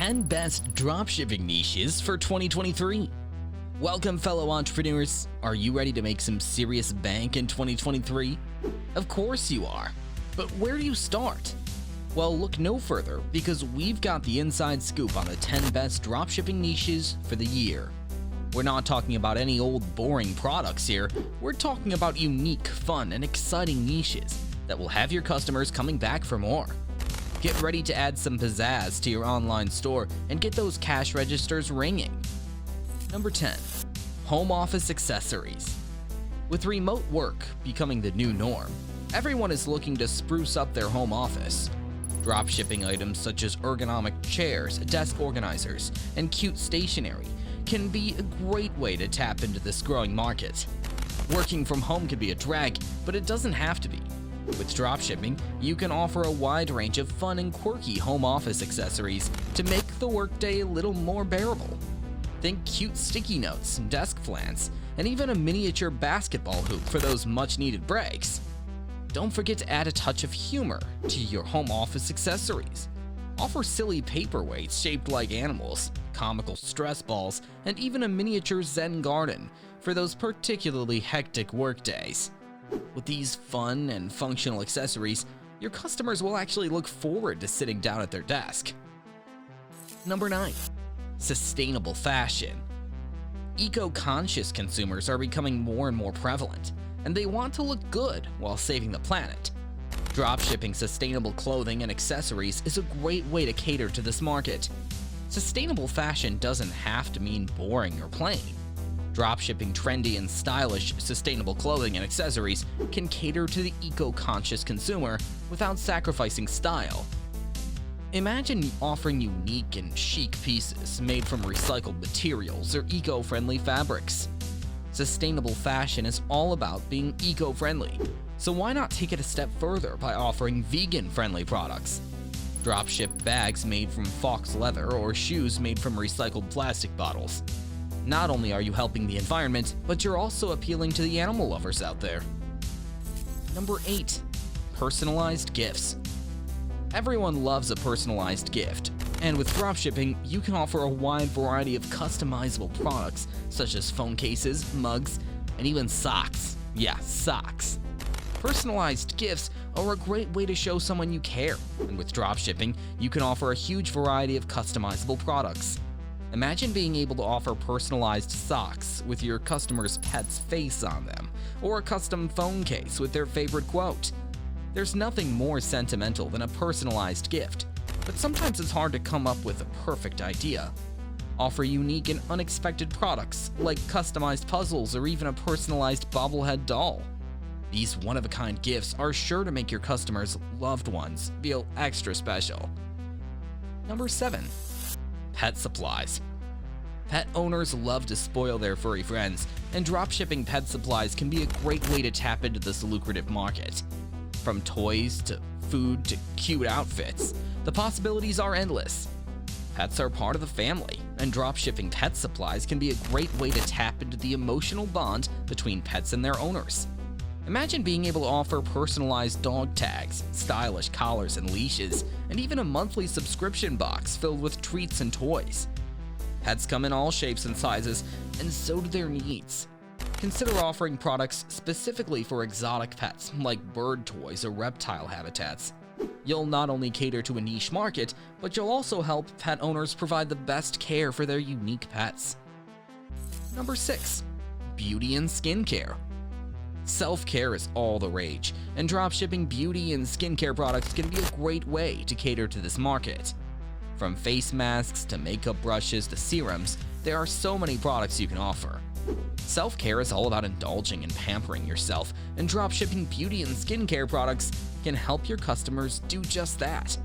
10 best dropshipping niches for 2023. Welcome, fellow entrepreneurs. Are you ready to make some serious bank in 2023? Of course you are. But where do you start? Well, look no further, because we've got the inside scoop on the 10 best dropshipping niches for the year. We're not talking about any old boring products here. We're talking about unique, fun, and exciting niches that will have your customers coming back for more. Get ready to add some pizzazz to your online store and get those cash registers ringing. Number 10. Home office accessories. With remote work becoming the new norm, everyone is looking to spruce up their home office. Dropshipping items such as ergonomic chairs, desk organizers, and cute stationery can be a great way to tap into this growing market. Working from home can be a drag, but it doesn't have to be. With dropshipping, you can offer a wide range of fun and quirky home office accessories to make the workday a little more bearable. Think cute sticky notes, desk plants, and even a miniature basketball hoop for those much-needed breaks. Don't forget to add a touch of humor to your home office accessories. Offer silly paperweights shaped like animals, comical stress balls, and even a miniature Zen garden for those particularly hectic workdays. With these fun and functional accessories, your customers will actually look forward to sitting down at their desk. Number 9. Sustainable fashion. Eco-conscious consumers are becoming more and more prevalent, and they want to look good while saving the planet. Dropshipping sustainable clothing and accessories is a great way to cater to this market. Sustainable fashion doesn't have to mean boring or plain. Dropshipping trendy and stylish sustainable clothing and accessories can cater to the eco-conscious consumer without sacrificing style. Imagine offering unique and chic pieces made from recycled materials or eco-friendly fabrics. Sustainable fashion is all about being eco-friendly, so why not take it a step further by offering vegan-friendly products? Dropship bags made from fox leather or shoes made from recycled plastic bottles. Not only are you helping the environment, but you're also appealing to the animal lovers out there. Number 8. Personalized gifts. Everyone loves a personalized gift, and with dropshipping, you can offer a wide variety of customizable products such as phone cases, mugs, and even socks. Yeah, socks. Personalized gifts are a great way to show someone you care, and with dropshipping, you can offer a huge variety of customizable products. Imagine being able to offer personalized socks with your customer's pet's face on them, or a custom phone case with their favorite quote. There's nothing more sentimental than a personalized gift, but sometimes it's hard to come up with a perfect idea. Offer unique and unexpected products like customized puzzles or even a personalized bobblehead doll. These one-of-a-kind gifts are sure to make your customers' loved ones feel extra special. Number 7. Pet supplies. Pet owners love to spoil their furry friends, and dropshipping pet supplies can be a great way to tap into this lucrative market. From toys to food to cute outfits, the possibilities are endless. Pets are part of the family, and dropshipping pet supplies can be a great way to tap into the emotional bond between pets and their owners. Imagine being able to offer personalized dog tags, stylish collars and leashes, and even a monthly subscription box filled with treats and toys. Pets come in all shapes and sizes, and so do their needs. Consider offering products specifically for exotic pets like bird toys or reptile habitats. You'll not only cater to a niche market, but you'll also help pet owners provide the best care for their unique pets. Number 6. Beauty and skincare. Self-care is all the rage, and dropshipping beauty and skincare products can be a great way to cater to this market. From face masks to makeup brushes to serums, there are so many products you can offer. Self-care is all about indulging and pampering yourself, and dropshipping beauty and skincare products can help your customers do just that.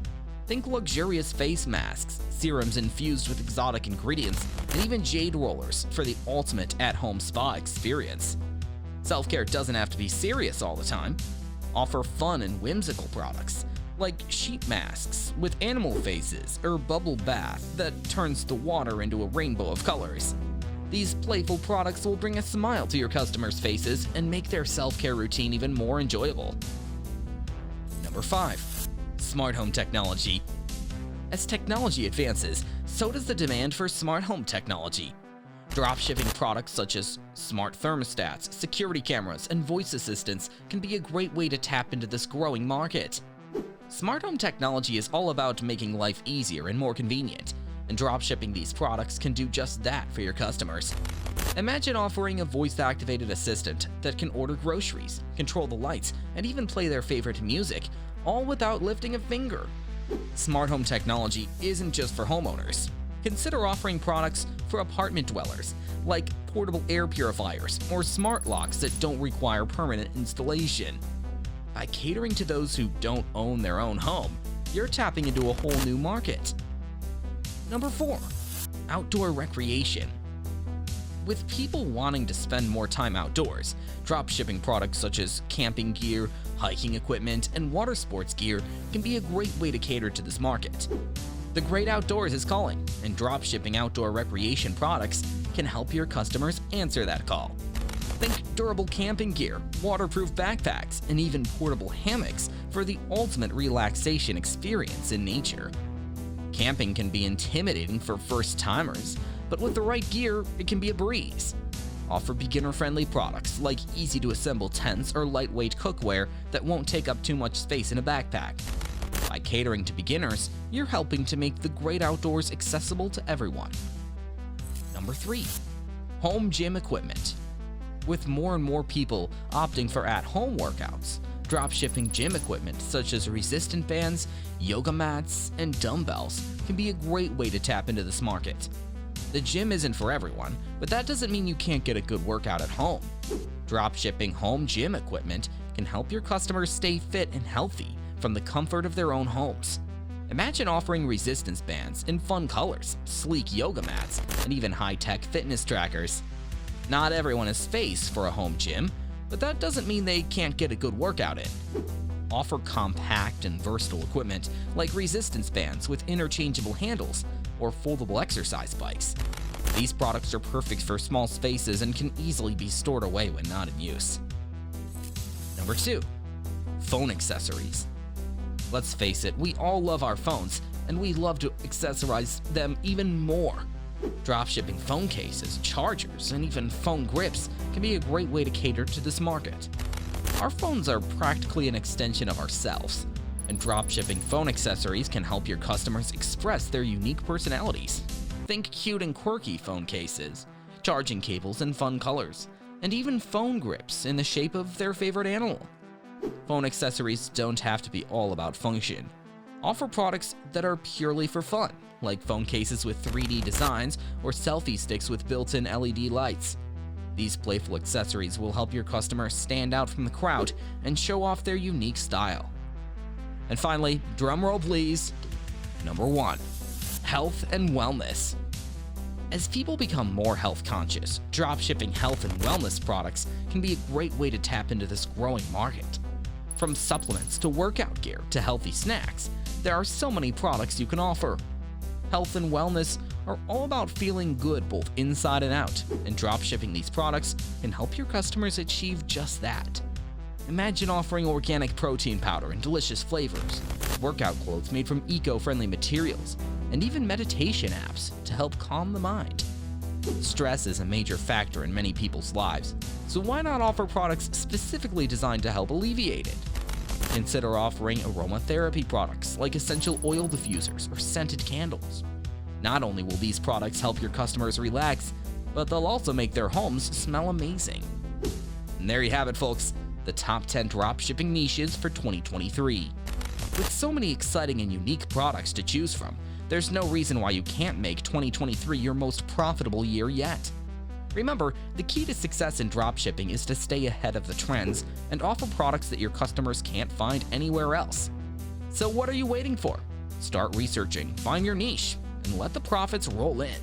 Think luxurious face masks, serums infused with exotic ingredients, and even jade rollers for the ultimate at-home spa experience. Self-care doesn't have to be serious all the time. Offer fun and whimsical products, like sheet masks with animal faces or bubble bath that turns the water into a rainbow of colors. These playful products will bring a smile to your customers' faces and make their self-care routine even more enjoyable. Number 5. Smart home technology. As technology advances, so does the demand for smart home technology. Dropshipping products such as smart thermostats, security cameras, and voice assistants can be a great way to tap into this growing market. Smart home technology is all about making life easier and more convenient, and dropshipping these products can do just that for your customers. Imagine offering a voice-activated assistant that can order groceries, control the lights, and even play their favorite music, all without lifting a finger. Smart home technology isn't just for homeowners. Consider offering products for apartment dwellers, like portable air purifiers or smart locks that don't require permanent installation. By catering to those who don't own their own home, you're tapping into a whole new market. Number 4. Outdoor recreation. With people wanting to spend more time outdoors, dropshipping products such as camping gear, hiking equipment, and water sports gear can be a great way to cater to this market. The great outdoors is calling, and dropshipping outdoor recreation products can help your customers answer that call. Think durable camping gear, waterproof backpacks, and even portable hammocks for the ultimate relaxation experience in nature. Camping can be intimidating for first-timers, but with the right gear, it can be a breeze. Offer beginner-friendly products like easy-to-assemble tents or lightweight cookware that won't take up too much space in a backpack. By catering to beginners, you're helping to make the great outdoors accessible to everyone. Number 3. Home gym equipment. With more and more people opting for at-home workouts, dropshipping gym equipment such as resistant bands, yoga mats, and dumbbells can be a great way to tap into this market. The gym isn't for everyone, but that doesn't mean you can't get a good workout at home. Dropshipping home gym equipment can help your customers stay fit and healthy from the comfort of their own homes. Imagine offering resistance bands in fun colors, sleek yoga mats, and even high-tech fitness trackers. Not everyone has space for a home gym, but that doesn't mean they can't get a good workout in. Offer compact and versatile equipment like resistance bands with interchangeable handles or foldable exercise bikes. These products are perfect for small spaces and can easily be stored away when not in use. Number 2. Phone accessories. Let's face it, we all love our phones, and we love to accessorize them even more. Dropshipping phone cases, chargers, and even phone grips can be a great way to cater to this market. Our phones are practically an extension of ourselves, and dropshipping phone accessories can help your customers express their unique personalities. Think cute and quirky phone cases, charging cables in fun colors, and even phone grips in the shape of their favorite animal. Phone accessories don't have to be all about function. Offer products that are purely for fun, like phone cases with 3D designs or selfie sticks with built-in LED lights. These playful accessories will help your customers stand out from the crowd and show off their unique style. And finally, drumroll please, number 1, health and wellness. As people become more health conscious, dropshipping health and wellness products can be a great way to tap into this growing market. From supplements to workout gear to healthy snacks, there are so many products you can offer. Health and wellness are all about feeling good both inside and out, and dropshipping these products can help your customers achieve just that. Imagine offering organic protein powder in delicious flavors, workout clothes made from eco-friendly materials, and even meditation apps to help calm the mind. Stress is a major factor in many people's lives, so why not offer products specifically designed to help alleviate it? Consider offering aromatherapy products like essential oil diffusers or scented candles. Not only will these products help your customers relax, but they'll also make their homes smell amazing. And there you have it, folks, the top 10 dropshipping niches for 2023. With so many exciting and unique products to choose from, there's no reason why you can't make 2023 your most profitable year yet. Remember, the key to success in dropshipping is to stay ahead of the trends and offer products that your customers can't find anywhere else. So what are you waiting for? Start researching, find your niche, and let the profits roll in.